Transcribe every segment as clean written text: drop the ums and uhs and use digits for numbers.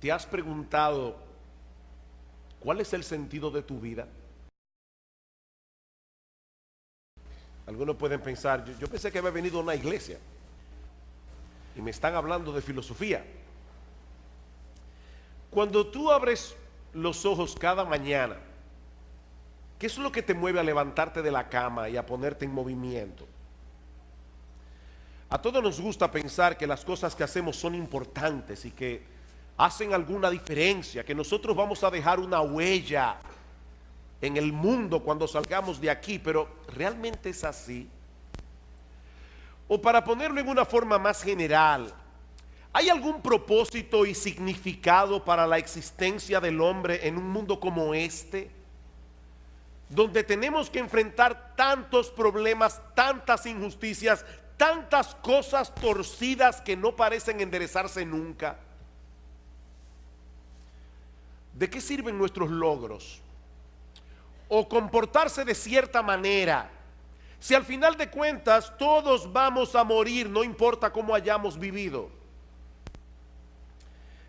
¿Te has preguntado cuál es el sentido de tu vida? Algunos pueden pensar, yo pensé que había venido a una iglesia y me están hablando de filosofía. Cuando tú abres los ojos cada mañana, ¿qué es lo que te mueve a levantarte de la cama y a ponerte en movimiento? A todos nos gusta pensar que las cosas que hacemos son importantes y que hacen alguna diferencia, que nosotros vamos a dejar una huella en el mundo cuando salgamos de aquí, pero ¿realmente es así? O para ponerlo en una forma más general, ¿hay algún propósito y significado para la existencia del hombre en un mundo como este? Donde tenemos que enfrentar tantos problemas, tantas injusticias, tantas cosas torcidas que no parecen enderezarse nunca. ¿De qué sirven nuestros logros? O comportarse de cierta manera, si al final de cuentas todos vamos a morir, no importa cómo hayamos vivido.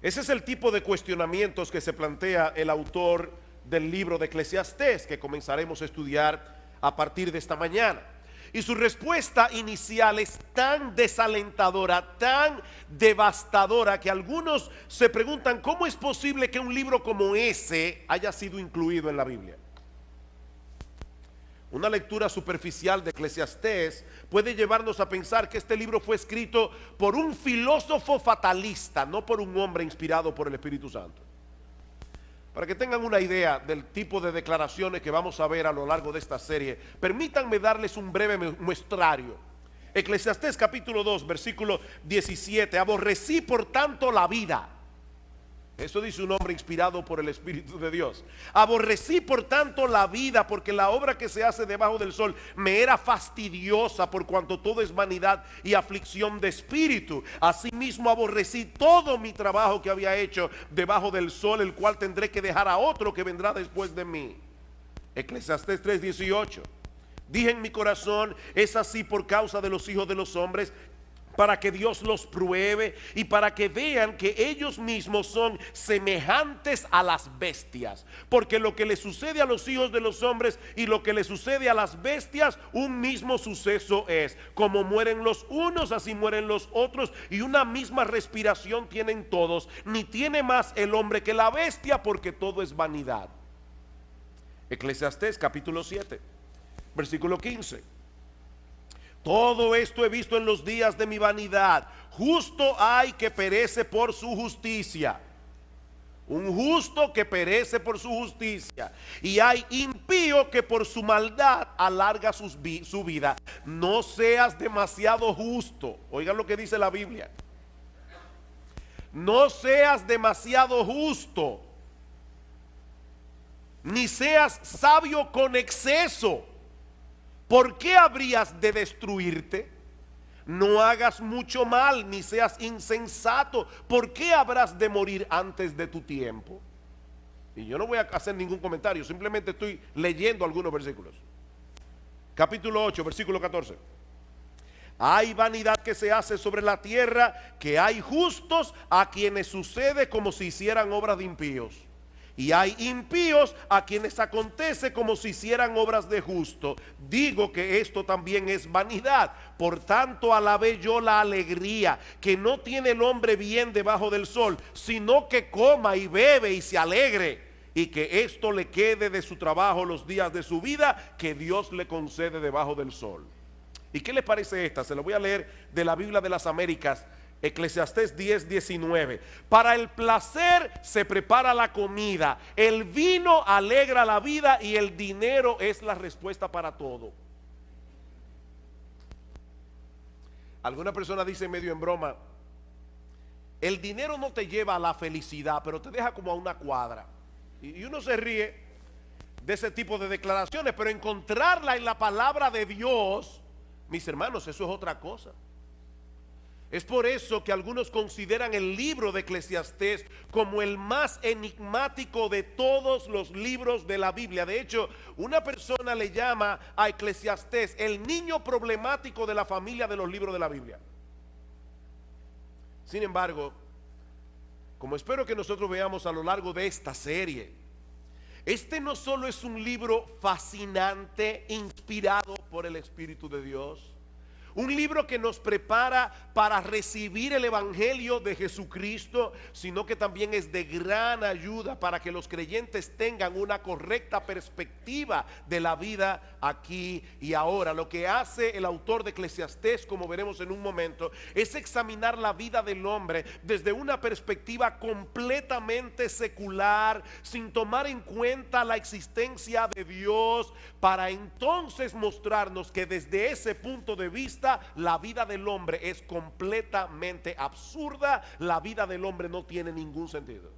Ese es el tipo de cuestionamientos que se plantea el autor del libro de Eclesiastés, que comenzaremos a estudiar a partir de esta mañana. Y su respuesta inicial es tan desalentadora, tan devastadora, que algunos se preguntan cómo es posible que un libro como ese haya sido incluido en la Biblia. Una lectura superficial de Eclesiastés puede llevarnos a pensar que este libro fue escrito por un filósofo fatalista, no por un hombre inspirado por el Espíritu Santo. Para que tengan una idea del tipo de declaraciones que vamos a ver a lo largo de esta serie, permítanme darles un breve muestrario. Eclesiastés capítulo 2, versículo 17, aborrecí por tanto la vida. Eso dice un hombre inspirado por el Espíritu de Dios. Aborrecí por tanto la vida, porque la obra que se hace debajo del sol me era fastidiosa, por cuanto todo es vanidad y aflicción de espíritu. Asimismo aborrecí todo mi trabajo que había hecho debajo del sol, el cual tendré que dejar a otro que vendrá después de mí. Eclesiastés 3:18. Dije en mi corazón, es así por causa de los hijos de los hombres, para que Dios los pruebe y para que vean que ellos mismos son semejantes a las bestias. Porque lo que le sucede a los hijos de los hombres y lo que le sucede a las bestias, un mismo suceso es. Como mueren los unos, así mueren los otros, y una misma respiración tienen todos. Ni tiene más el hombre que la bestia, porque todo es vanidad. Eclesiastés capítulo 7, versículo 15. Todo esto he visto en los días de mi vanidad. Justo hay que perece por su justicia. Un justo que perece por su justicia. Y hay impío que por su maldad alarga su vida. No seas demasiado justo. Oigan lo que dice la Biblia. No seas demasiado justo, ni seas sabio con exceso. ¿Por qué habrías de destruirte? No hagas mucho mal, ni seas insensato. ¿Por qué habrás de morir antes de tu tiempo? Y yo no voy a hacer ningún comentario, simplemente estoy leyendo algunos versículos. Capítulo 8, versículo 14. Hay vanidad que se hace sobre la tierra, que hay justos a quienes sucede como si hicieran obras de impíos. Y hay impíos a quienes acontece como si hicieran obras de justo. Digo que esto también es vanidad. Por tanto alabé yo la alegría que no tiene el hombre bien debajo del sol, sino que coma y bebe y se alegre, y que esto le quede de su trabajo los días de su vida que Dios le concede debajo del sol. ¿Y qué les parece esta? Se lo voy a leer de la Biblia de las Américas. Eclesiastés 10:19. Para el placer se prepara la comida, el vino alegra la vida y el dinero es la respuesta para todo. Alguna persona dice medio en broma, el dinero no te lleva a la felicidad, pero te deja como a una cuadra. Y uno se ríe de ese tipo de declaraciones, pero encontrarla en la palabra de Dios, mis hermanos, eso es otra cosa. Es por eso que algunos consideran el libro de Eclesiastés como el más enigmático de todos los libros de la Biblia. De hecho, una persona le llama a Eclesiastés el niño problemático de la familia de los libros de la Biblia. Sin embargo, como espero que nosotros veamos a lo largo de esta serie, este no solo es un libro fascinante, inspirado por el Espíritu de Dios, un libro que nos prepara para recibir el Evangelio de Jesucristo, sino que también es de gran ayuda para que los creyentes tengan una correcta perspectiva de la vida aquí y ahora. Lo que hace el autor de Eclesiastés, como veremos en un momento, es examinar la vida del hombre desde una perspectiva completamente secular, sin tomar en cuenta la existencia de Dios, para entonces mostrarnos que desde ese punto de vista la vida del hombre es completamente absurda. La vida del hombre no tiene ningún sentido.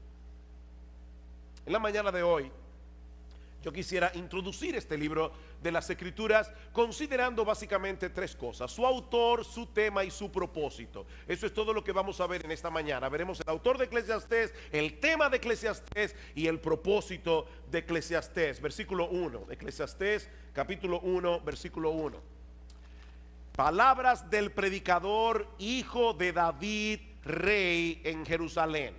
En la mañana de hoy yo quisiera introducir este libro de las Escrituras considerando básicamente tres cosas: su autor, su tema y su propósito. Eso es todo lo que vamos a ver en esta mañana. Veremos el autor de Eclesiastés, el tema de Eclesiastés y el propósito de Eclesiastés. Versículo 1, Eclesiastés capítulo 1, versículo 1. Palabras del predicador, hijo de David, rey en Jerusalén.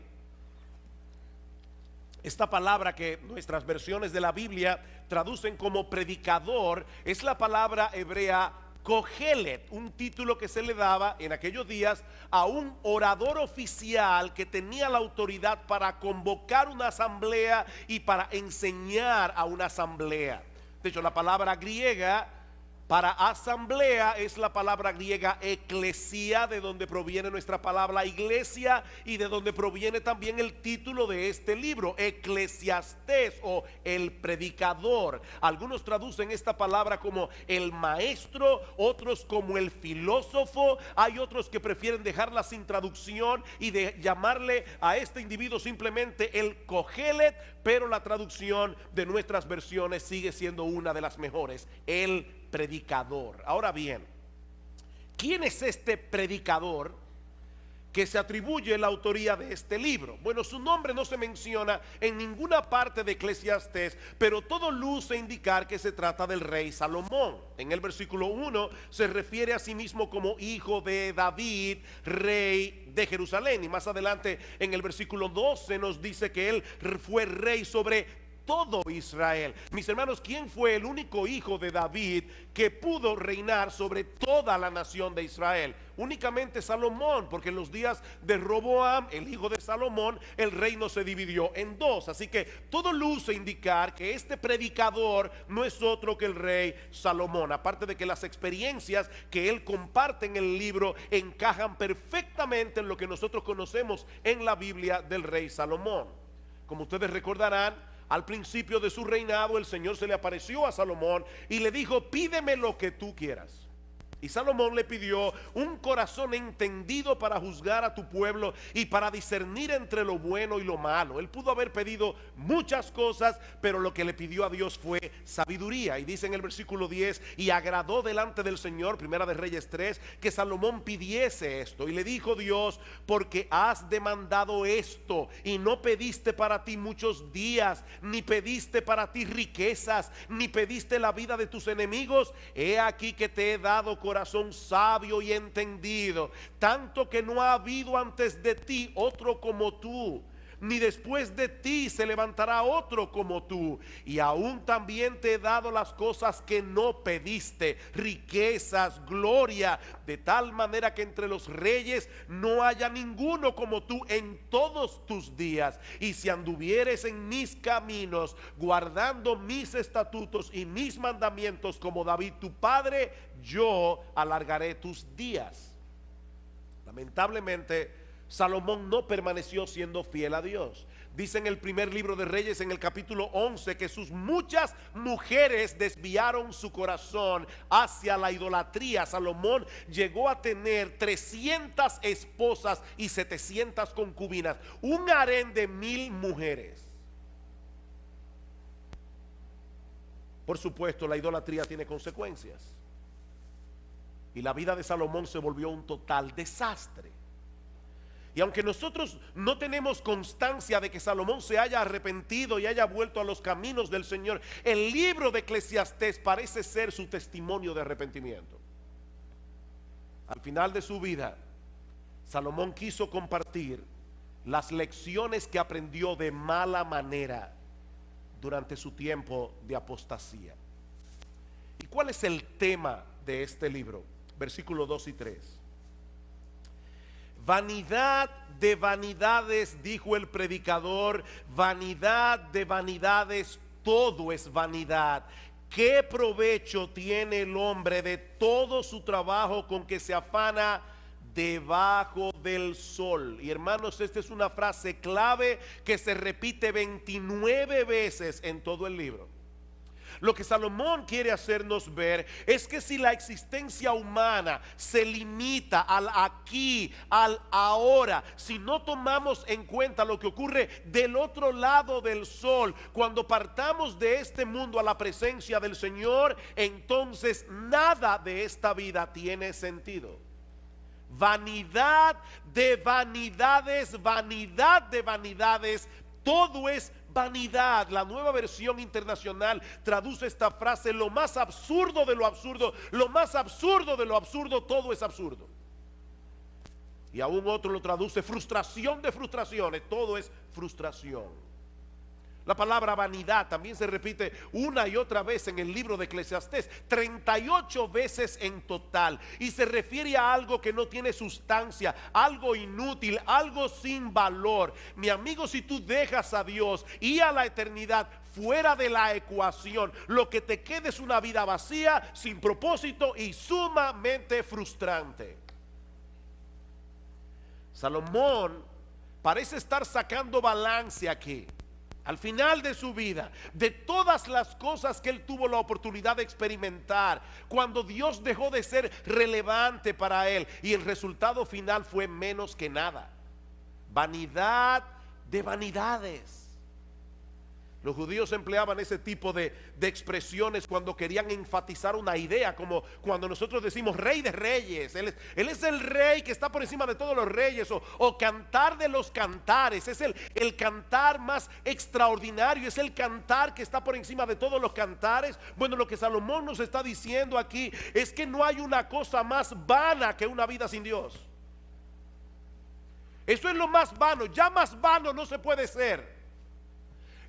Esta palabra que nuestras versiones de la Biblia traducen como predicador es la palabra hebrea Kohelet, un título que se le daba en aquellos días a un orador oficial que tenía la autoridad para convocar una asamblea y para enseñar a una asamblea. De hecho, la palabra griega para asamblea es la palabra griega eclesia, de donde proviene nuestra palabra iglesia y de donde proviene también el título de este libro, Eclesiastés, o el predicador. Algunos traducen esta palabra como el maestro, otros como el filósofo. Hay otros que prefieren dejarla sin traducción y de llamarle a este individuo simplemente el Kohelet, pero la traducción de nuestras versiones sigue siendo una de las mejores: el predicador. Ahora bien, ¿quién es este predicador que se atribuye la autoría de este libro? Bueno, su nombre no se menciona en ninguna parte de Eclesiastés, pero todo luce indicar que se trata del rey Salomón. En el versículo 1 se refiere a sí mismo como hijo de David, rey de Jerusalén, y más adelante en el versículo 12 nos dice que él fue rey sobre todo Israel. Mis hermanos, ¿quién fue el único hijo de David que pudo reinar sobre toda la nación de Israel? Únicamente Salomón, porque en los días de Roboam, el hijo de Salomón, el reino se dividió en dos. Así que todo luce indicar que este predicador no es otro que el rey Salomón, aparte de que las experiencias que él comparte en el libro encajan perfectamente en lo que nosotros conocemos en la Biblia del rey Salomón. Como ustedes recordarán, al principio de su reinado el Señor se le apareció a Salomón y le dijo: pídeme lo que tú quieras. Y Salomón le pidió un corazón entendido para juzgar a tu pueblo y para discernir entre lo bueno y lo malo. Él pudo haber pedido muchas cosas, pero lo que le pidió a Dios fue sabiduría. Y dice en el versículo 10: y agradó delante del Señor, Primera de Reyes 3, que Salomón pidiese esto. Y le dijo Dios: porque has demandado esto y no pediste para ti muchos días, ni pediste para ti riquezas, ni pediste la vida de tus enemigos, he aquí que te he dado corazón sabio y entendido, tanto que no ha habido antes de ti otro como tú, ni después de ti se levantará otro como tú. Y aún también te he dado las cosas que no pediste, riquezas, gloria, de tal manera que entre los reyes no haya ninguno como tú en todos tus días. Y si anduvieres en mis caminos, guardando mis estatutos y mis mandamientos como David tu padre, yo alargaré tus días. Lamentablemente, Salomón no permaneció siendo fiel a Dios. Dice en el primer libro de Reyes, en el capítulo 11, que sus muchas mujeres desviaron su corazón hacia la idolatría. Salomón llegó a tener 300 esposas y 700 concubinas, un harén de 1000 mujeres. Por supuesto, la idolatría tiene consecuencias, y la vida de Salomón se volvió un total desastre. Y aunque nosotros no tenemos constancia de que Salomón se haya arrepentido y haya vuelto a los caminos del Señor, el libro de Eclesiastés parece ser su testimonio de arrepentimiento. Al final de su vida, Salomón quiso compartir las lecciones que aprendió de mala manera durante su tiempo de apostasía. ¿Y cuál es el tema de este libro? Versículos 2 y 3. Vanidad de vanidades, dijo el predicador, vanidad de vanidades, todo es vanidad. ¿Qué provecho tiene el hombre de todo su trabajo con que se afana debajo del sol? Y hermanos, esta es una frase clave que se repite 29 veces en todo el libro. Lo que Salomón quiere hacernos ver es que si la existencia humana se limita al aquí, al ahora, si no tomamos en cuenta lo que ocurre del otro lado del sol, cuando partamos de este mundo a la presencia del Señor, entonces nada de esta vida tiene sentido. Vanidad de vanidades, vanidad de vanidades, todo es vanidad. La Nueva Versión Internacional traduce esta frase: lo más absurdo de lo absurdo, lo más absurdo de lo absurdo, todo es absurdo. Y aún otro lo traduce: frustración de frustraciones, todo es frustración. La palabra vanidad también se repite una y otra vez en el libro de Eclesiastés, 38 veces en total, y se refiere a algo que no tiene sustancia, algo inútil, algo sin valor. Mi amigo, si tú dejas a Dios y a la eternidad fuera de la ecuación, lo que te queda es una vida vacía, sin propósito y sumamente frustrante. Salomón parece estar sacando balance aquí. Al final de su vida, de todas las cosas que él tuvo la oportunidad de experimentar, cuando Dios dejó de ser relevante para él, y el resultado final fue menos que nada. Vanidad de vanidades. Los judíos empleaban ese tipo de expresiones cuando querían enfatizar una idea, como cuando nosotros decimos rey de reyes. Él es el rey que está por encima de todos los reyes, o cantar de los cantares. Es el cantar más extraordinario, es el cantar que está por encima de todos los cantares. Bueno, lo que Salomón nos está diciendo aquí es que no hay una cosa más vana que una vida sin Dios. Eso es lo más vano, ya más vano no se puede ser.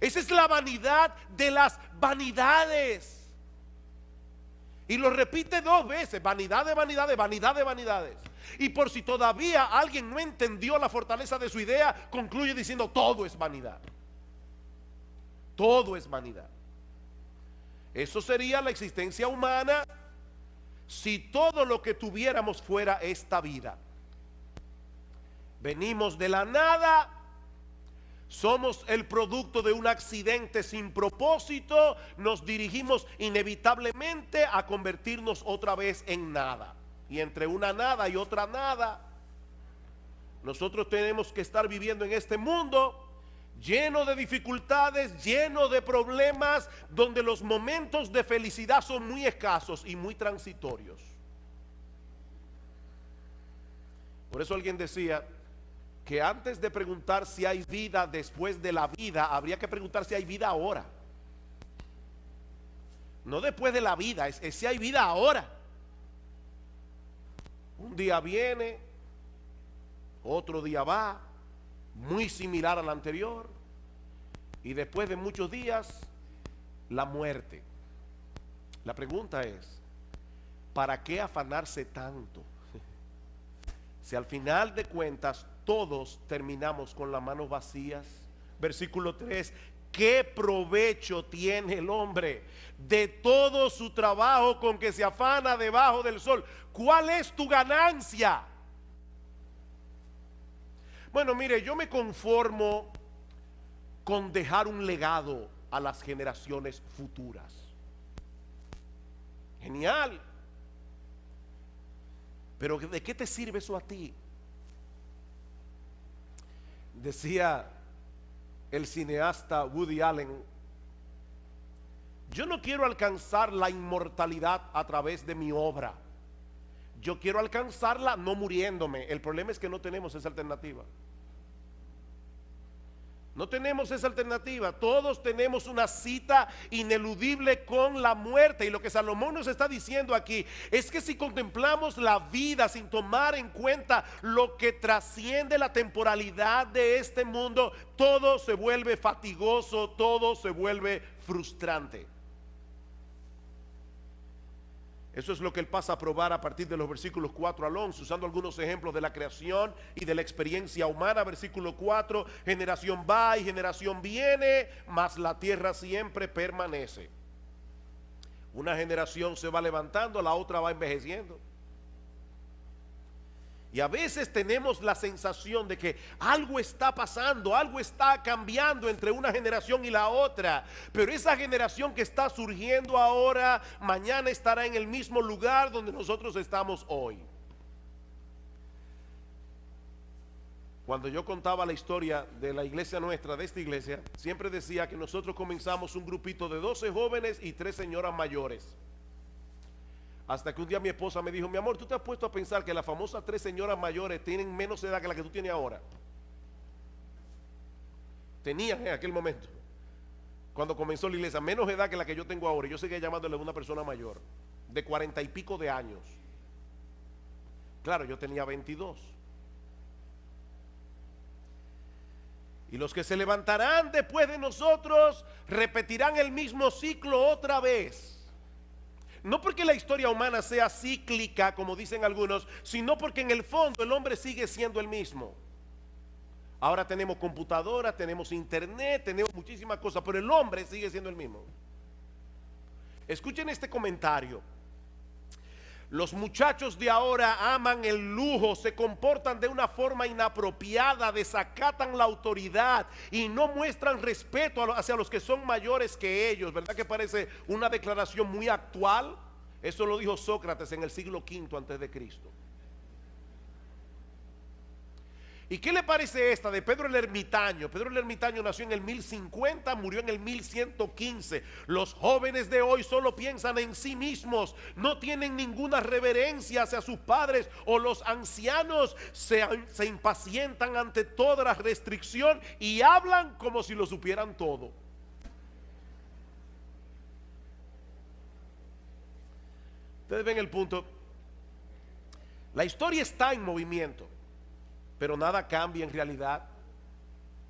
Esa es la vanidad de las vanidades. Y lo repite 2 veces: vanidad de vanidades, vanidad de vanidades. Y por si todavía alguien no entendió la fortaleza de su idea, concluye diciendo: todo es vanidad. Todo es vanidad. Eso sería la existencia humana si todo lo que tuviéramos fuera esta vida. Venimos de la nada. Somos el producto de un accidente sin propósito. Nos dirigimos inevitablemente a convertirnos otra vez en nada. Y entre una nada y otra nada, nosotros tenemos que estar viviendo en este mundo lleno de dificultades, lleno de problemas, donde los momentos de felicidad son muy escasos y muy transitorios. Por eso alguien decía que antes de preguntar si hay vida después de la vida, habría que preguntar si hay vida ahora. No después de la vida, es si hay vida ahora. Un día viene, otro día va, muy similar al anterior, y después de muchos días, la muerte. La pregunta es: ¿para qué afanarse tanto? Si al final de cuentas todos terminamos con las manos vacías. Versículo 3: ¿qué provecho tiene el hombre de todo su trabajo con que se afana debajo del sol? ¿Cuál es tu ganancia? Bueno, mire, yo me conformo con dejar un legado a las generaciones futuras. Genial. Pero ¿de qué te sirve eso a ti? Decía el cineasta Woody Allen: yo no quiero alcanzar la inmortalidad a través de mi obra. Yo quiero alcanzarla no muriéndome. El problema es que no tenemos esa alternativa. No tenemos esa alternativa. Todos tenemos una cita ineludible con la muerte. Y lo que Salomón nos está diciendo aquí es que si contemplamos la vida sin tomar en cuenta lo que trasciende la temporalidad de este mundo, todo se vuelve fatigoso, todo se vuelve frustrante. Eso es lo que él pasa a probar a partir de los versículos 4 al 11, usando algunos ejemplos de la creación y de la experiencia humana. Versículo 4, generación va y generación viene, mas la tierra siempre permanece. Una generación se va levantando, la otra va envejeciendo. Y a veces tenemos la sensación de que algo está pasando, algo está cambiando entre una generación y la otra. Pero esa generación que está surgiendo ahora, mañana estará en el mismo lugar donde nosotros estamos hoy. Cuando yo contaba la historia de la iglesia nuestra, de esta iglesia, siempre decía que nosotros comenzamos un grupito de 12 jóvenes y 3 señoras mayores. Hasta que un día mi esposa me dijo: mi amor, ¿tú te has puesto a pensar que las famosas 3 señoras mayores tienen menos edad que la que tú tienes ahora? Tenían en aquel momento, cuando comenzó la iglesia, menos edad que la que yo tengo ahora. Yo seguía llamándole a una persona mayor, de 40 y pico de años. Claro, yo tenía 22. Y los que se levantarán después de nosotros repetirán el mismo ciclo otra vez. No porque la historia humana sea cíclica, como dicen algunos, sino porque en el fondo el hombre sigue siendo el mismo. Ahora tenemos computadoras, tenemos internet, tenemos muchísimas cosas, pero el hombre sigue siendo el mismo. Escuchen este comentario. Los muchachos de ahora aman el lujo, se comportan de una forma inapropiada, desacatan la autoridad y no muestran respeto hacia los que son mayores que ellos. ¿Verdad que parece una declaración muy actual? Eso lo dijo Sócrates en el siglo V antes de Cristo. ¿Y qué le parece esta de Pedro el Ermitaño? Pedro el Ermitaño nació en el 1050, murió en el 1115. Los jóvenes de hoy solo piensan en sí mismos, no tienen ninguna reverencia hacia sus padres, o los ancianos se impacientan ante toda la restricción y hablan como si lo supieran todo. Ustedes ven el punto. La historia está en movimiento, pero nada cambia en realidad.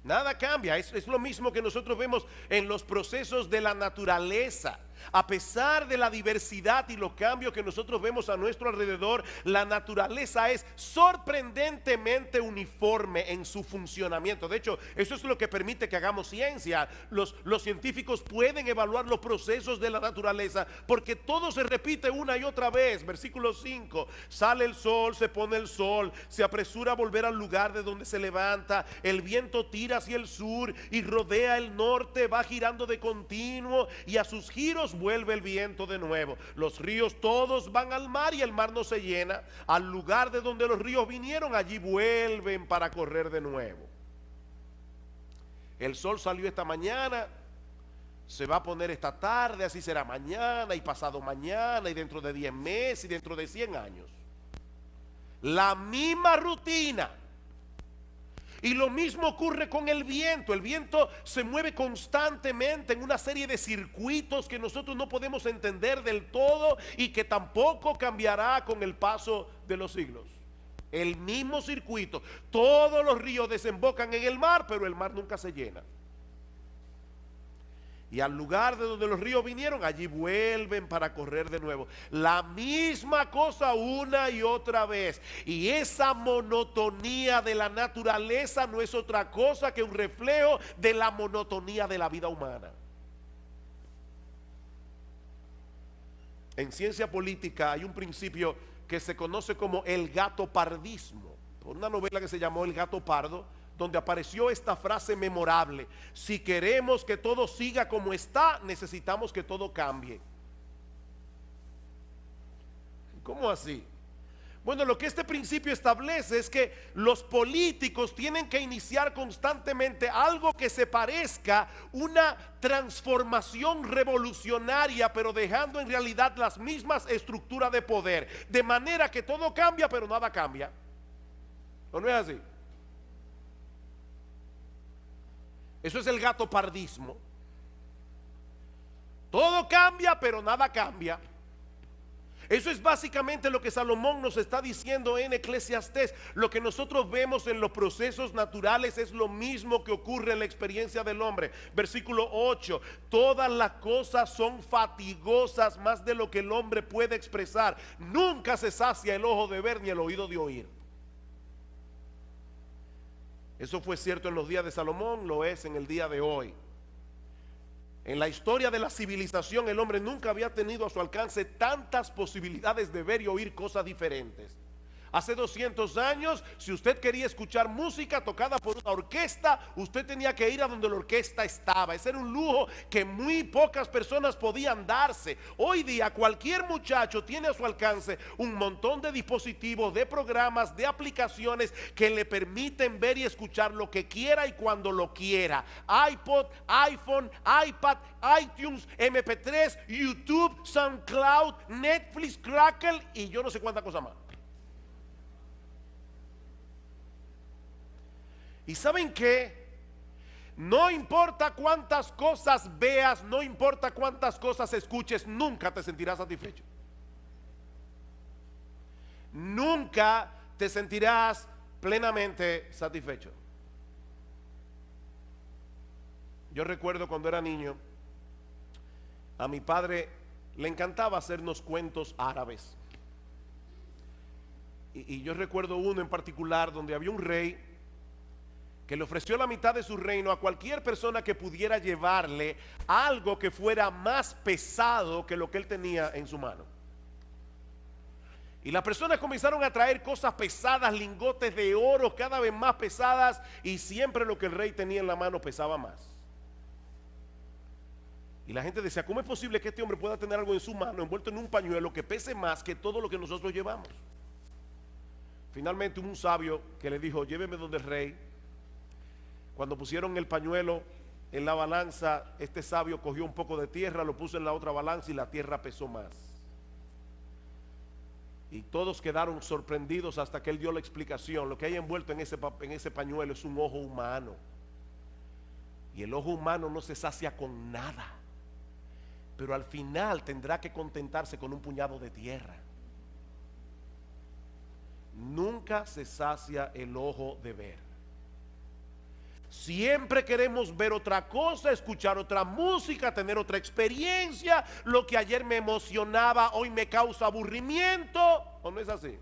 Nada cambia. Es lo mismo que nosotros vemos en los procesos de la naturaleza. A pesar de la diversidad y los cambios que nosotros vemos a nuestro alrededor, la naturaleza es sorprendentemente uniforme en su funcionamiento. De hecho, eso es lo que permite que hagamos ciencia. Los científicos pueden evaluar los procesos de la naturaleza porque todo se repite una y otra vez. Versículo 5: sale el sol, se pone el sol, se apresura a volver al lugar de donde se levanta, el viento tira hacia el sur y rodea el norte, va girando de continuo y a sus giros vuelve el viento de nuevo. Los ríos todos van al mar y el mar no se llena. Al lugar de donde los ríos vinieron, allí vuelven para correr de nuevo. El sol salió esta mañana, se va a poner esta tarde, así será mañana y pasado mañana y dentro de 10 meses y dentro de 100 años. La misma rutina. Y lo mismo ocurre con el viento. El viento se mueve constantemente en una serie de circuitos que nosotros no podemos entender del todo y que tampoco cambiará con el paso de los siglos. El mismo circuito. Todos los ríos desembocan en el mar, pero el mar nunca se llena. Y al lugar de donde los ríos vinieron, allí vuelven para correr de nuevo. La misma cosa una y otra vez. Y esa monotonía de la naturaleza no es otra cosa que un reflejo de la monotonía de la vida humana. En ciencia política hay un principio que se conoce como el gatopardismo. Una novela que se llamó El gato pardo, donde apareció esta frase memorable: si queremos que todo siga como está, necesitamos que todo cambie. ¿Cómo así? Bueno, lo que este principio establece es que los políticos tienen que iniciar constantemente algo que se parezca una transformación revolucionaria, pero dejando en realidad las mismas estructuras de poder, de manera que todo cambia, pero nada cambia. ¿O no es así? Eso es el gatopardismo. Todo cambia, pero nada cambia. Eso es básicamente lo que Salomón nos está diciendo en Eclesiastés. Lo que nosotros vemos en los procesos naturales es lo mismo que ocurre en la experiencia del hombre. Versículo 8: todas las cosas son fatigosas más de lo que el hombre puede expresar. Nunca se sacia el ojo de ver ni el oído de oír. Eso fue cierto en los días de Salomón, lo es en el día de hoy. En la historia de la civilización, el hombre nunca había tenido a su alcance tantas posibilidades de ver y oír cosas diferentes. Hace 200 años, si usted quería escuchar música tocada por una orquesta, usted tenía que ir a donde la orquesta estaba. Ese era un lujo que muy pocas personas podían darse. Hoy día cualquier muchacho tiene a su alcance un montón de dispositivos, de programas, de aplicaciones que le permiten ver y escuchar lo que quiera y cuando lo quiera. iPod, iPhone, iPad, iTunes, MP3, YouTube, SoundCloud, Netflix, Crackle y yo no sé cuánta cosa más. ¿Y saben qué? No importa cuántas cosas veas, no importa cuántas cosas escuches, nunca te sentirás satisfecho. Nunca te sentirás plenamente satisfecho. Yo recuerdo cuando era niño, a mi padre le encantaba hacernos cuentos árabes. Y yo recuerdo uno en particular donde había un rey que le ofreció la mitad de su reino a cualquier persona que pudiera llevarle algo que fuera más pesado que lo que él tenía en su mano. Y las personas comenzaron a traer cosas pesadas, lingotes de oro cada vez más pesadas, y siempre lo que el rey tenía en la mano pesaba más. Y la gente decía, ¿cómo es posible que este hombre pueda tener algo en su mano envuelto en un pañuelo que pese más que todo lo que nosotros llevamos? Finalmente hubo un sabio que le dijo, lléveme donde el rey. Cuando pusieron el pañuelo en la balanza, este sabio cogió un poco de tierra, lo puso en la otra balanza y la tierra pesó más. Y todos quedaron sorprendidos hasta que él dio la explicación. Lo que hay envuelto en ese pañuelo es un ojo humano. Y el ojo humano no se sacia con nada, pero al final tendrá que contentarse con un puñado de tierra. Nunca se sacia el ojo de ver. Siempre queremos ver otra cosa, escuchar otra música, tener otra experiencia. Lo que ayer me emocionaba, hoy me causa aburrimiento. ¿O no es así?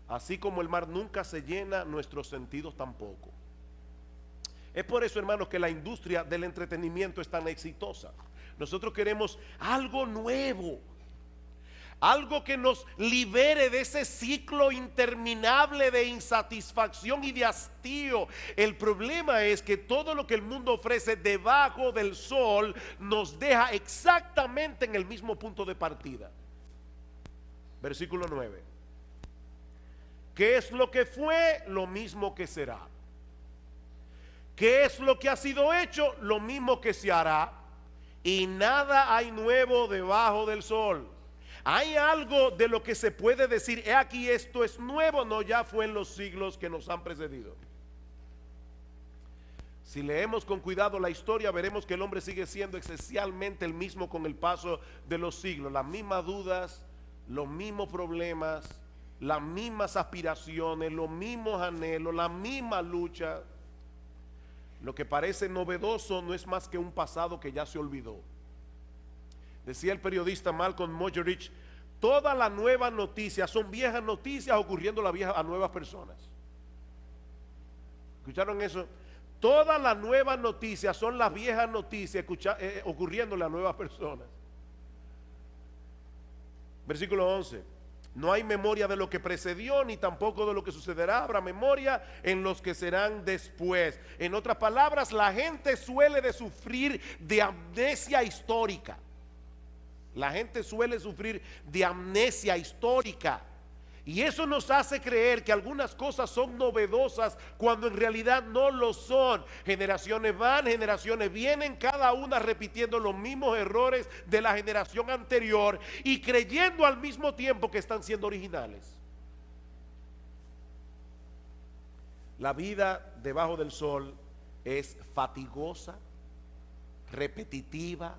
Así como el mar nunca se llena, nuestros sentidos tampoco. Es por eso, hermanos, que la industria del entretenimiento es tan exitosa. Nosotros queremos algo nuevo, algo que nos libere de ese ciclo interminable de insatisfacción y de hastío. El problema es que todo lo que el mundo ofrece debajo del sol nos deja exactamente en el mismo punto de partida. Versículo 9. ¿Qué es lo que fue? Lo mismo que será. ¿Qué es lo que ha sido hecho? Lo mismo que se hará. Y nada hay nuevo debajo del sol. ¿Hay algo de lo que se puede decir, he aquí esto es nuevo? No, ya fue en los siglos que nos han precedido. Si leemos con cuidado la historia, veremos que el hombre sigue siendo esencialmente el mismo con el paso de los siglos. Las mismas dudas, los mismos problemas, las mismas aspiraciones, los mismos anhelos, la misma lucha. Lo que parece novedoso no es más que un pasado que ya se olvidó. Decía el periodista Malcolm Muggeridge, todas las nuevas noticias son viejas noticias ocurriendo a nuevas personas. ¿Escucharon eso? Todas las nuevas noticias son las viejas noticias ocurriéndole a nuevas personas. Versículo 11. No hay memoria de lo que precedió, ni tampoco de lo que sucederá. Habrá memoria en los que serán después. En otras palabras, la gente suele de sufrir de amnesia histórica. La gente suele sufrir de amnesia histórica. Y eso nos hace creer que algunas cosas son novedosas cuando en realidad no lo son. Generaciones van, generaciones vienen, cada una repitiendo los mismos errores de la generación anterior y creyendo al mismo tiempo que están siendo originales. La vida debajo del sol es fatigosa, repetitiva,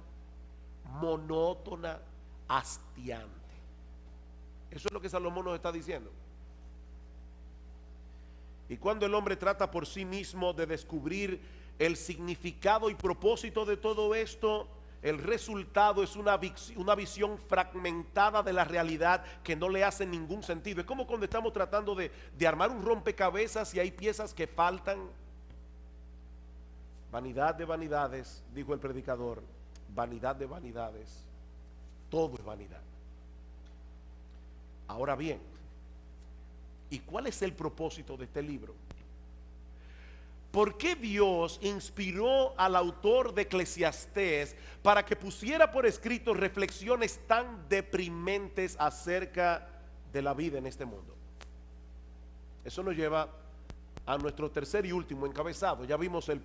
monótona, hastiante. Eso es lo que Salomón nos está diciendo. Y cuando el hombre trata por sí mismo de descubrir el significado y propósito de todo esto, el resultado es una visión fragmentada de la realidad que no le hace ningún sentido. Es como cuando estamos tratando de armar un rompecabezas y hay piezas que faltan. Vanidad de vanidades, dijo el predicador, vanidad de vanidades, todo es vanidad. Ahora bien, ¿y cuál es el propósito de este libro? ¿Por qué Dios inspiró al autor de Eclesiastés para que pusiera por escrito reflexiones tan deprimentes acerca de la vida en este mundo? Eso nos lleva a nuestro tercer y último encabezado. Ya vimos el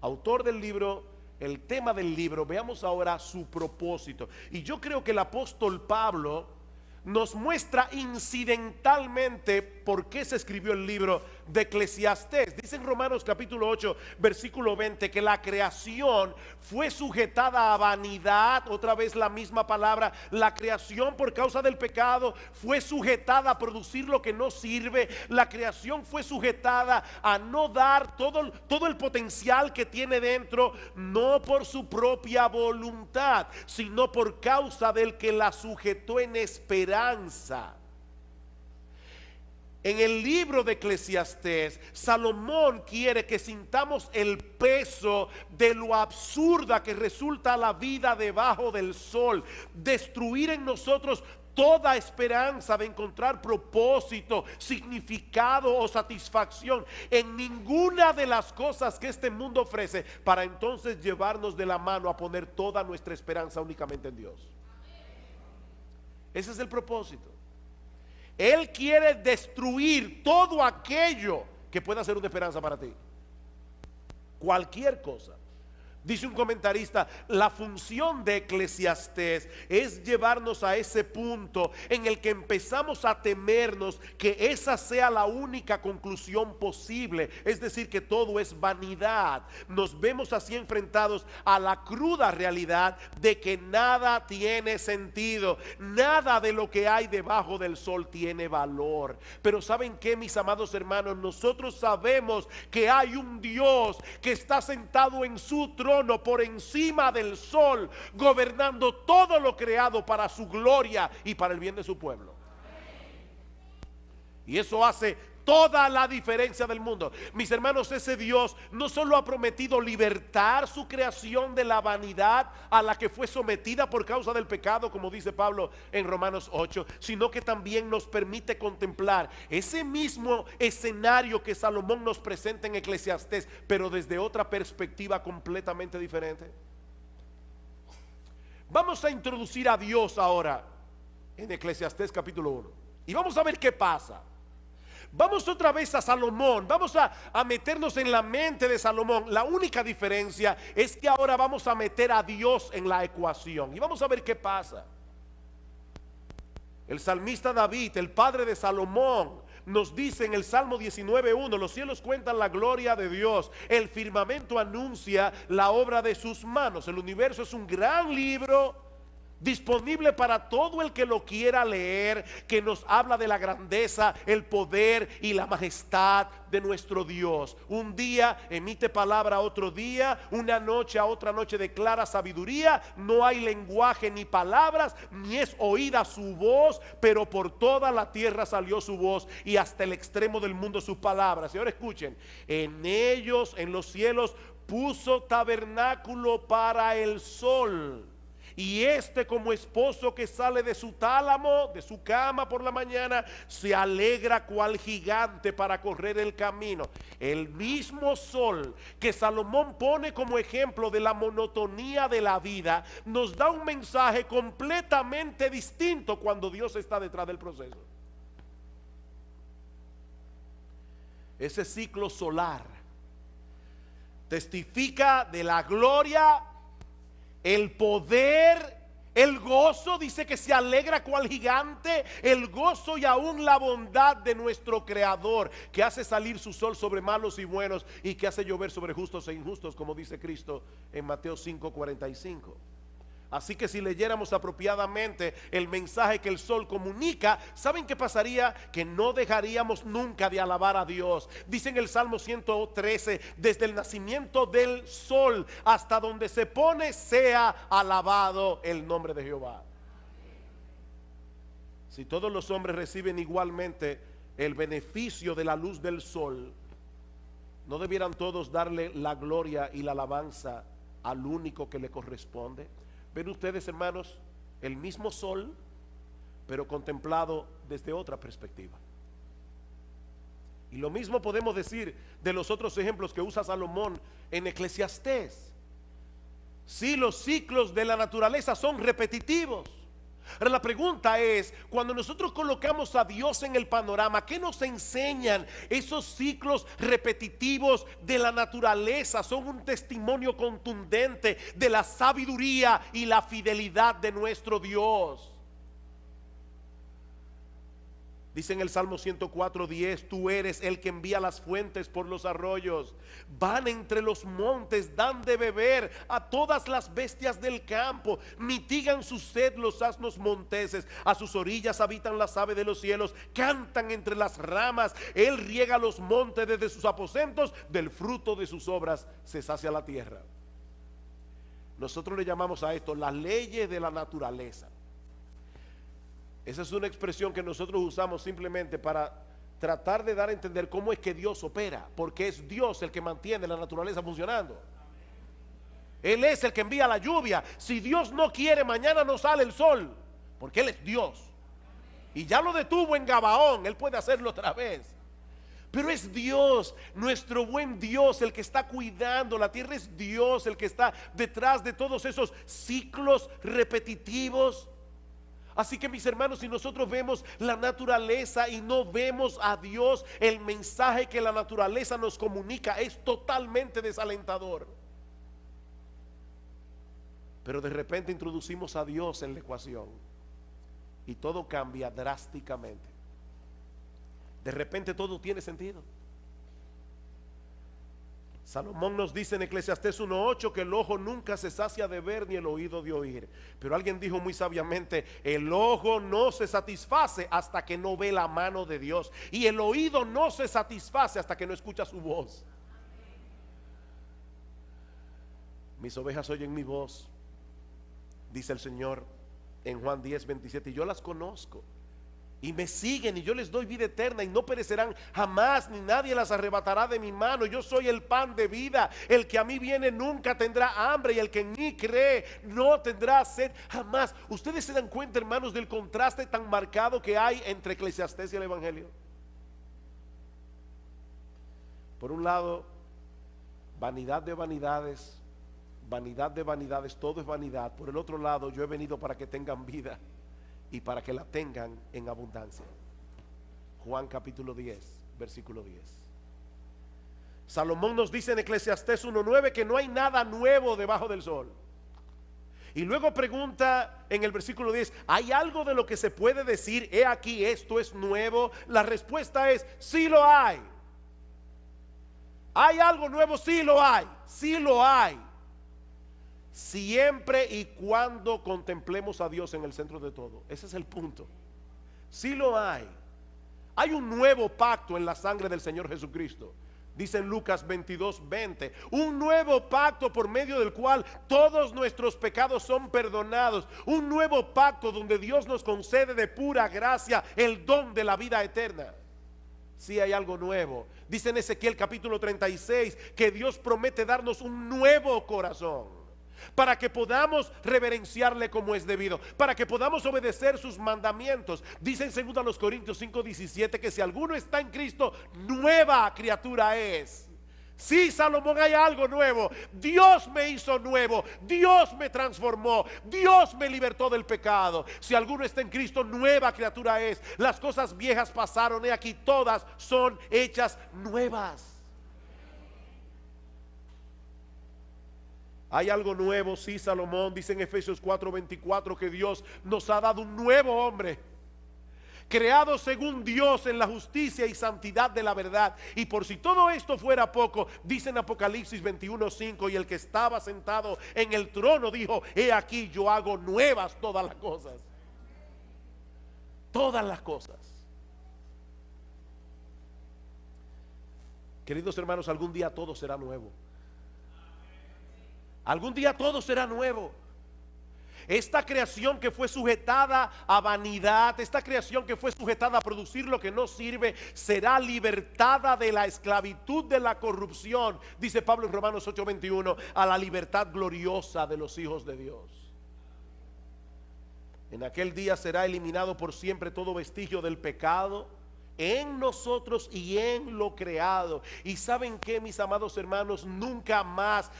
autor del libro, el tema del libro. Veamos ahora su propósito. Y yo creo que el apóstol Pablo nos muestra incidentalmente por qué se escribió el libro de Eclesiastés. Dice en Romanos capítulo 8 versículo 20 que la creación fue sujetada a vanidad. Otra vez la misma palabra. La creación por causa del pecado fue sujetada a producir lo que no sirve. La creación fue sujetada a no dar todo el potencial que tiene dentro, no por su propia voluntad, sino por causa del que la sujetó en esperanza. En el libro de Eclesiastés, Salomón quiere que sintamos el peso de lo absurda que resulta la vida debajo del sol, destruir en nosotros toda esperanza de encontrar propósito, significado o satisfacción en ninguna de las cosas que este mundo ofrece, para entonces llevarnos de la mano a poner toda nuestra esperanza únicamente en Dios. Ese es el propósito. Él quiere destruir todo aquello que pueda ser una esperanza para ti. Cualquier cosa. Dice un comentarista, la función de Eclesiastés es llevarnos a ese punto en el que empezamos a temernos que esa sea la única conclusión posible, es decir, que todo es vanidad. Nos vemos así enfrentados a la cruda realidad de que nada tiene sentido, nada de lo que hay debajo del sol tiene valor. Pero ¿saben qué, mis amados hermanos? Nosotros sabemos que hay un Dios que está sentado en su trono por encima del sol, gobernando todo lo creado para su gloria y para el bien de su pueblo. Y eso hace toda la diferencia del mundo. Mis hermanos, ese Dios no solo ha prometido libertar su creación de la vanidad a la que fue sometida por causa del pecado, como dice Pablo en Romanos 8, sino que también nos permite contemplar ese mismo escenario que Salomón nos presenta en Eclesiastés, pero desde otra perspectiva completamente diferente. Vamos a introducir a Dios ahora en Eclesiastés capítulo 1 y vamos a ver qué pasa. Vamos otra vez a Salomón, vamos a meternos en la mente de Salomón. La única diferencia es que ahora vamos a meter a Dios en la ecuación y vamos a ver qué pasa. El salmista David, el padre de Salomón, nos dice en el Salmo 19:1: los cielos cuentan la gloria de Dios, el firmamento anuncia la obra de sus manos. El universo es un gran libro disponible para todo el que lo quiera leer, que nos habla de la grandeza, el poder y la majestad de nuestro Dios. Un día emite palabra a otro día, una noche a otra noche declara sabiduría. No hay lenguaje ni palabras, ni es oída su voz, pero por toda la tierra salió su voz y hasta el extremo del mundo sus palabras. Y ahora escuchen: en ellos, en los cielos, puso tabernáculo para el sol. Y este, como esposo que sale de su tálamo, de su cama por la mañana, se alegra cual gigante para correr el camino. El mismo sol que Salomón pone como ejemplo de la monotonía de la vida, nos da un mensaje completamente distinto cuando Dios está detrás del proceso. Ese ciclo solar testifica de la gloria, el poder El gozo dice que se alegra cual gigante, el gozo y aún la bondad de nuestro Creador, que hace salir su sol sobre malos y buenos y que hace llover sobre justos e injustos, como dice Cristo en Mateo 5:45. Así que si leyéramos apropiadamente el mensaje que el sol comunica, ¿saben qué pasaría? Que no dejaríamos nunca de alabar a Dios. Dice en el Salmo 113, desde el nacimiento del sol hasta donde se pone, sea alabado el nombre de Jehová. Si todos los hombres reciben igualmente el beneficio de la luz del sol, ¿no debieran todos darle la gloria y la alabanza al único que le corresponde? Ven ustedes, hermanos, el mismo sol, pero contemplado desde otra perspectiva. Y lo mismo podemos decir de los otros ejemplos que usa Salomón en Eclesiastés. Sí, los ciclos de la naturaleza son repetitivos. Ahora la pregunta es, cuando nosotros colocamos a Dios en el panorama, ¿qué nos enseñan esos ciclos repetitivos de la naturaleza? Son un testimonio contundente de la sabiduría y la fidelidad de nuestro Dios. Dice en el Salmo 104:10, tú eres el que envía las fuentes por los arroyos, van entre los montes, dan de beber a todas las bestias del campo, mitigan su sed los asnos monteses, a sus orillas habitan las aves de los cielos, cantan entre las ramas, él riega los montes desde sus aposentos, del fruto de sus obras se sacia la tierra. Nosotros le llamamos a esto las leyes de la naturaleza. Esa es una expresión que nosotros usamos simplemente para tratar de dar a entender cómo es que Dios opera, porque es Dios el que mantiene la naturaleza funcionando. Él es el que envía la lluvia. Si Dios no quiere, mañana no sale el sol, porque Él es Dios. Y ya lo detuvo en Gabaón, Él puede hacerlo otra vez. Pero es Dios, nuestro buen Dios, el que está cuidando la tierra. Es Dios el que está detrás de todos esos ciclos repetitivos. Así que mis hermanos, si nosotros vemos la naturaleza y no vemos a Dios, el mensaje que la naturaleza nos comunica es totalmente desalentador. Pero de repente introducimos a Dios en la ecuación y todo cambia drásticamente. De repente todo tiene sentido. Salomón nos dice en Eclesiastés 1:8 que el ojo nunca se sacia de ver ni el oído de oír. Pero alguien dijo muy sabiamente, el ojo no se satisface hasta que no ve la mano de Dios. Y el oído no se satisface hasta que no escucha su voz. Mis ovejas oyen mi voz, dice el Señor en Juan 10:27, y yo las conozco. Y me siguen y yo les doy vida eterna y no perecerán jamás, ni nadie las arrebatará de mi mano. Yo soy el pan de vida. El que a mí viene nunca tendrá hambre, y el que en mí cree no tendrá sed jamás. Ustedes se dan cuenta, hermanos, del contraste tan marcado que hay entre Eclesiastés y el Evangelio. Por un lado, vanidad de vanidades, todo es vanidad. Por el otro lado, yo he venido para que tengan vida y para que la tengan en abundancia. Juan capítulo 10, versículo 10. Salomón nos dice en Eclesiastés 1:9 que no hay nada nuevo debajo del sol. Y luego pregunta en el versículo 10, ¿hay algo de lo que se puede decir, he aquí esto es nuevo? La respuesta es, sí lo hay. ¿Hay algo nuevo? Sí lo hay, sí lo hay. Siempre y cuando contemplemos a Dios en el centro de todo. Ese es el punto. Sí lo hay. Hay un nuevo pacto en la sangre del Señor Jesucristo. Dice en Lucas 22:20, un nuevo pacto por medio del cual todos nuestros pecados son perdonados. Un nuevo pacto donde Dios nos concede de pura gracia el don de la vida eterna. Sí hay algo nuevo. Dice en Ezequiel capítulo 36 que Dios promete darnos un nuevo corazón, para que podamos reverenciarle como es debido, para que podamos obedecer sus mandamientos. Dice en 2 Corintios 5:17 que si alguno está en Cristo, nueva criatura es. Sí, Salomón, hay algo nuevo. Dios me hizo nuevo, Dios me transformó, Dios me libertó del pecado. Si alguno está en Cristo, nueva criatura es. Las cosas viejas pasaron, y aquí todas son hechas nuevas. Hay algo nuevo, sí, Salomón dice en Efesios 4:24 que Dios nos ha dado un nuevo hombre, creado según Dios en la justicia y santidad de la verdad. Y por si todo esto fuera poco, dice en Apocalipsis 21:5, y el que estaba sentado en el trono dijo: he aquí, yo hago nuevas todas las cosas. Todas las cosas. Queridos hermanos, algún día todo será nuevo. Algún día todo será nuevo. Esta creación que fue sujetada a vanidad, esta creación que fue sujetada a producir lo que no sirve, será libertada de la esclavitud de la corrupción, dice Pablo en Romanos 8:21, a la libertad gloriosa de los hijos de Dios. En aquel día será eliminado por siempre todo vestigio del pecado en nosotros y en lo creado. Y ¿saben qué, mis amados hermanos? Nunca más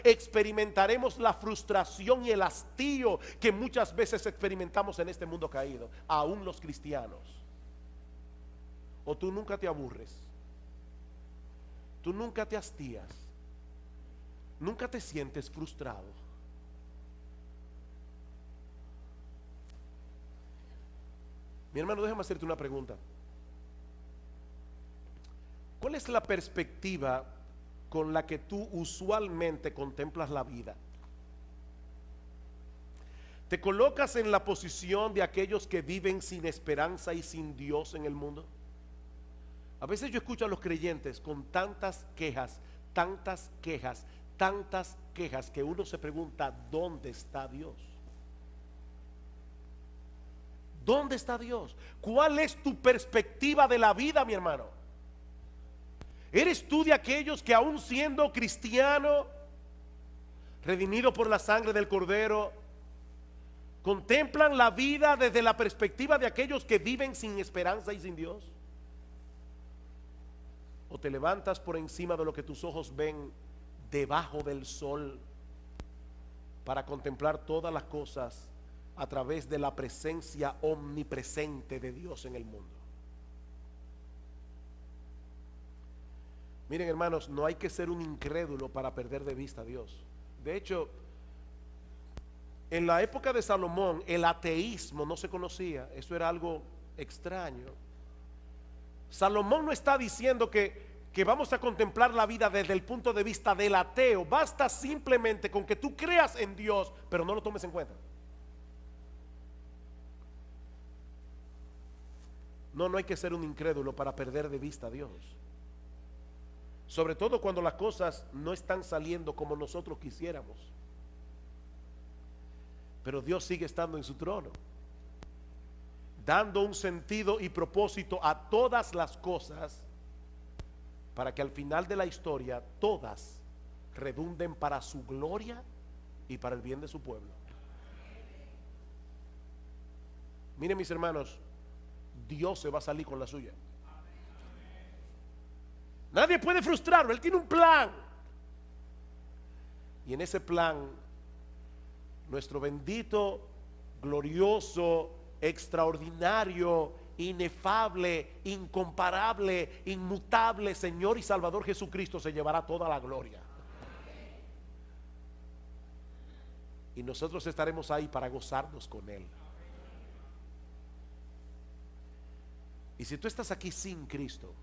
experimentaremos la frustración y el hastío que muchas veces experimentamos en este mundo caído, aún los cristianos. O tú nunca te aburres, tú nunca te hastías, nunca te sientes frustrado. Mi hermano, déjame hacerte una pregunta. ¿Cuál es la perspectiva con la que tú usualmente contemplas la vida? ¿Te colocas en la posición de aquellos que viven sin esperanza y sin Dios en el mundo? A veces yo escucho a los creyentes con tantas quejas, que uno se pregunta: ¿dónde está Dios? ¿Dónde está Dios? ¿Cuál es tu perspectiva de la vida, mi hermano? ¿Eres tú de aquellos que, aún siendo cristiano, redimido por la sangre del Cordero, contemplan la vida desde la perspectiva de aquellos que viven sin esperanza y sin Dios? ¿O te levantas por encima de lo que tus ojos ven debajo del sol para contemplar todas las cosas a través de la presencia omnipresente de Dios en el mundo? Miren, hermanos, no hay que ser un incrédulo para perder de vista a Dios. De hecho, en la época de Salomón el ateísmo no se conocía. Eso era algo extraño. Salomón no está diciendo que vamos a contemplar la vida desde el punto de vista del ateo. Basta simplemente con que tú creas en Dios, pero no lo tomes en cuenta. No hay que ser un incrédulo para perder de vista a Dios. Sobre todo cuando las cosas no están saliendo como nosotros quisiéramos. Pero Dios sigue estando en su trono, dando un sentido y propósito a todas las cosas, para que al final de la historia todas redunden para su gloria y para el bien de su pueblo. Miren, mis hermanos, Dios se va a salir con la suya. Nadie puede frustrarlo. Él tiene un plan, y en ese plan nuestro bendito, glorioso, extraordinario, inefable, incomparable, inmutable Señor y Salvador Jesucristo se llevará toda la gloria. Y nosotros estaremos ahí para gozarnos con Él. Y si tú estás aquí sin Cristo,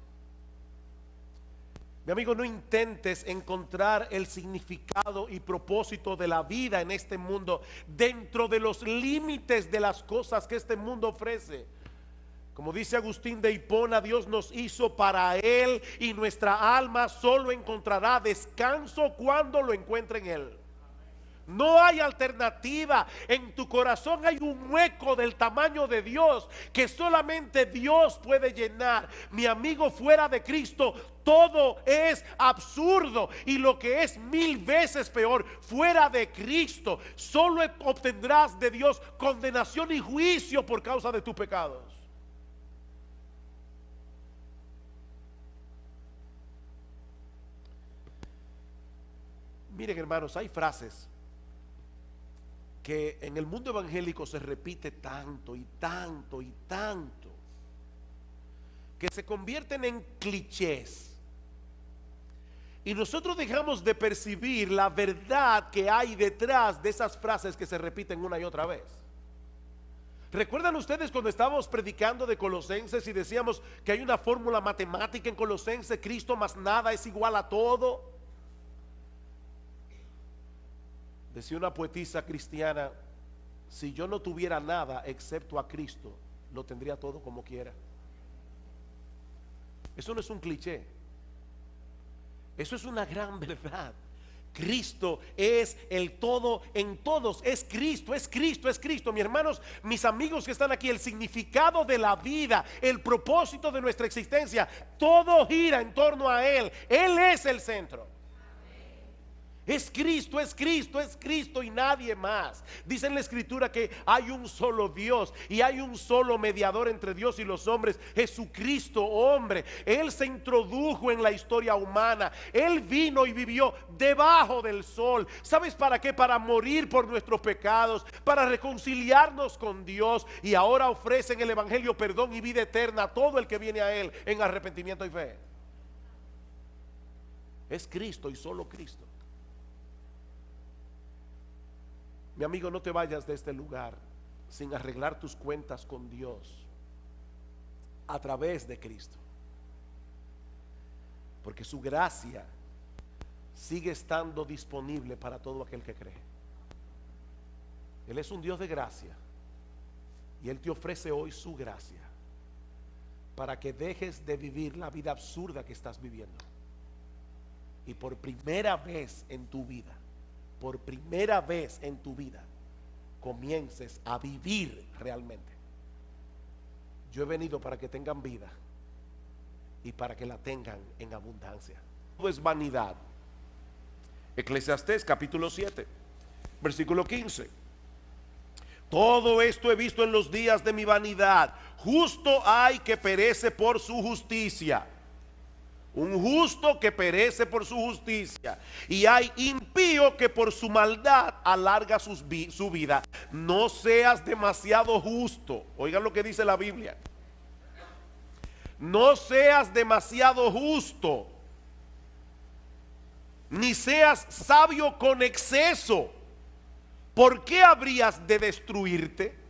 mi amigo, no intentes encontrar el significado y propósito de la vida en este mundo dentro de los límites de las cosas que este mundo ofrece. Como dice Agustín de Hipona, Dios nos hizo para Él, y nuestra alma solo encontrará descanso cuando lo encuentre en Él. No hay alternativa. En tu corazón hay un hueco del tamaño de Dios que solamente Dios puede llenar. Mi amigo, fuera de Cristo todo es absurdo, y lo que es 1000 veces peor, fuera de Cristo solo obtendrás de Dios condenación y juicio por causa de tus pecados. Miren, hermanos, hay frases que en el mundo evangélico se repite tanto y tanto y tanto, que se convierten en clichés, Y nosotros dejamos de percibir la verdad que hay detrás de esas frases que se repiten una y otra vez. ¿Recuerdan ustedes cuando estábamos predicando de Colosenses y decíamos que hay una fórmula matemática en Colosenses? Cristo más nada es igual a todo. Decía una poetisa cristiana: si yo no tuviera nada excepto a Cristo, lo tendría todo como quiera. Eso no es un cliché. Eso es una gran verdad. Cristo es el todo en todos. Es Cristo, es Cristo, es Cristo. Mis hermanos, mis amigos que están aquí, el significado de la vida, el propósito de nuestra existencia, todo gira en torno a Él. Él es el centro. Es Cristo, es Cristo, es Cristo y nadie más. Dice en la Escritura que hay un solo Dios y hay un solo mediador entre Dios y los hombres, Jesucristo hombre. Él se introdujo en la historia humana. Él vino y vivió debajo del sol. ¿Sabes para qué? Para morir por nuestros pecados, para reconciliarnos con Dios, y ahora ofrece en el Evangelio perdón y vida eterna a todo el que viene a Él en arrepentimiento y fe. Es Cristo y solo Cristo. Mi amigo, no te vayas de este lugar sin arreglar tus cuentas con Dios a través de Cristo, porque su gracia sigue estando disponible para todo aquel que cree. Él es un Dios de gracia y Él te ofrece hoy su gracia para que dejes de vivir la vida absurda que estás viviendo y por primera vez en tu vida, por primera vez en tu vida, comiences a vivir realmente. Yo he venido para que tengan vida y para que la tengan en abundancia. Todo es vanidad. Eclesiastés capítulo 7, versículo 15. Todo esto he visto en los días de mi vanidad. Justo hay que perece por su justicia. Un justo que perece por su justicia, y hay impío que por su maldad alarga su vida. No seas demasiado justo. Oigan lo que dice la Biblia. No seas demasiado justo, ni seas sabio con exceso. ¿Por qué habrías de destruirte?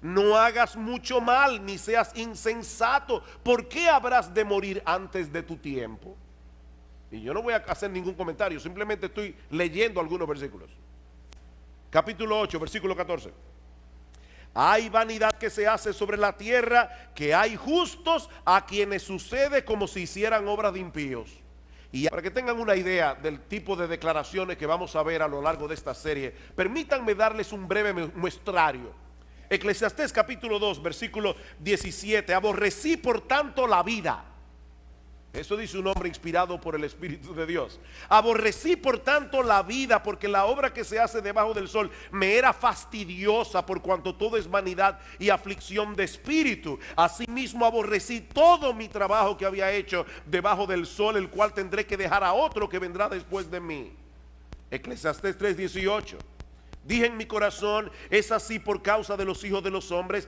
No hagas mucho mal, ni seas insensato. ¿Por qué habrás de morir antes de tu tiempo? Y yo no voy a hacer ningún comentario, simplemente estoy leyendo algunos versículos. Capítulo 8, versículo 14. Hay vanidad que se hace sobre la tierra, que hay justos a quienes sucede como si hicieran obras de impíos. Y para que tengan una idea del tipo de declaraciones que vamos a ver a lo largo de esta serie, permítanme darles un breve muestrario. Eclesiastés capítulo 2, versículo 17. Aborrecí por tanto la vida. Eso dice un hombre inspirado por el Espíritu de Dios. Aborrecí por tanto la vida, porque la obra que se hace debajo del sol me era fastidiosa, por cuanto todo es vanidad y aflicción de espíritu. Asimismo aborrecí todo mi trabajo que había hecho debajo del sol, el cual tendré que dejar a otro que vendrá después de mí. Eclesiastés 3:18. Dije en mi corazón, es así por causa de los hijos de los hombres,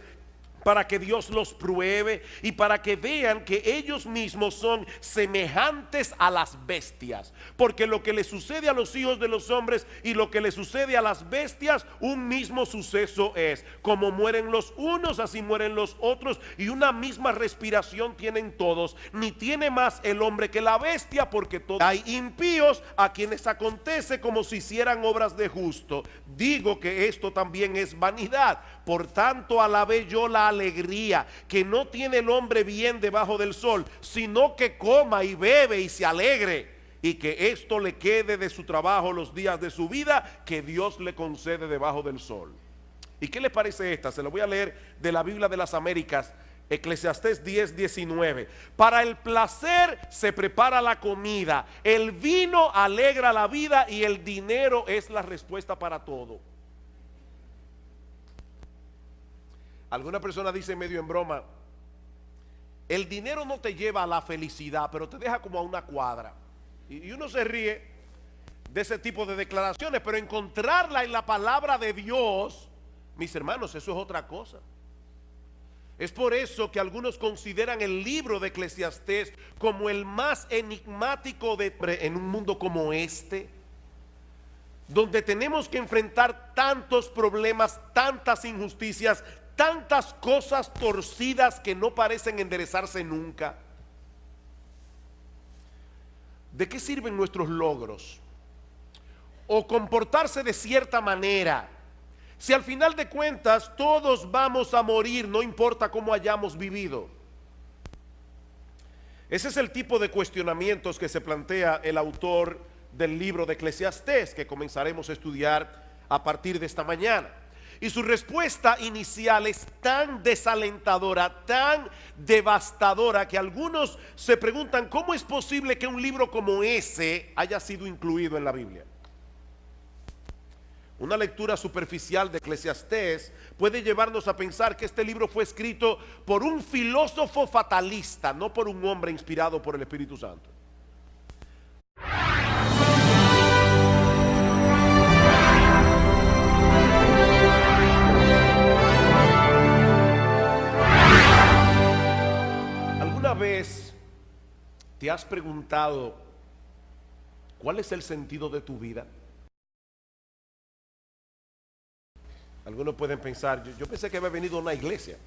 para que Dios los pruebe y para que vean que ellos mismos son semejantes a las bestias. Porque lo que le sucede a los hijos de los hombres y lo que le sucede a las bestias, un mismo suceso es. Como mueren los unos, así mueren los otros, y una misma respiración tienen todos. Ni tiene más el hombre que la bestia, porque todos. Hay impíos a quienes acontece como si hicieran obras de justo. Digo que esto también es vanidad. Por tanto alabé yo la alegría que no tiene el hombre bien debajo del sol, sino que coma y bebe y se alegre, y que esto le quede de su trabajo los días de su vida que Dios le concede debajo del sol. ¿Y qué les parece esta? Se lo voy a leer de la Biblia de las Américas. Eclesiastés 10:19. Para el placer se prepara la comida, el vino alegra la vida y el dinero es la respuesta para todo. Alguna persona dice medio en broma, el dinero no te lleva a la felicidad, pero te deja como a una cuadra. Y uno se ríe de ese tipo de declaraciones, pero encontrarla en la palabra de Dios, mis hermanos, eso es otra cosa. Es por eso que algunos consideran el libro de Eclesiastés como el más enigmático en un mundo como este, donde tenemos que enfrentar tantos problemas, tantas injusticias, tantas cosas torcidas que no parecen enderezarse nunca. ¿De qué sirven nuestros logros? O comportarse de cierta manera, si al final de cuentas todos vamos a morir, no importa cómo hayamos vivido. Ese es el tipo de cuestionamientos que se plantea el autor del libro de Eclesiastés, que comenzaremos a estudiar a partir de esta mañana. Y su respuesta inicial es tan desalentadora, tan devastadora, que algunos se preguntan cómo es posible que un libro como ese haya sido incluido en la Biblia. Una lectura superficial de Eclesiastés puede llevarnos a pensar que este libro fue escrito por un filósofo fatalista, no por un hombre inspirado por el Espíritu Santo. ¿Alguna vez te has preguntado cuál es el sentido de tu vida? Algunos pueden pensar, yo pensé que había venido a una iglesia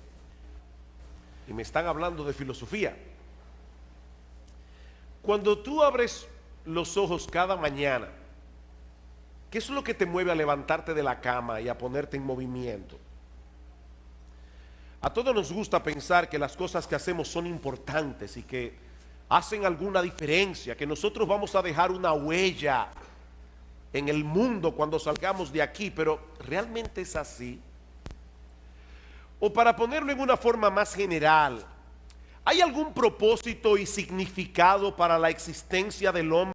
y me están hablando de filosofía. Cuando tú abres los ojos cada mañana, ¿qué es lo que te mueve a levantarte de la cama y a ponerte en movimiento? A todos nos gusta pensar que las cosas que hacemos son importantes y que hacen alguna diferencia, que nosotros vamos a dejar una huella en el mundo cuando salgamos de aquí, pero ¿realmente es así? O para ponerlo en una forma más general, ¿hay algún propósito y significado para la existencia del hombre?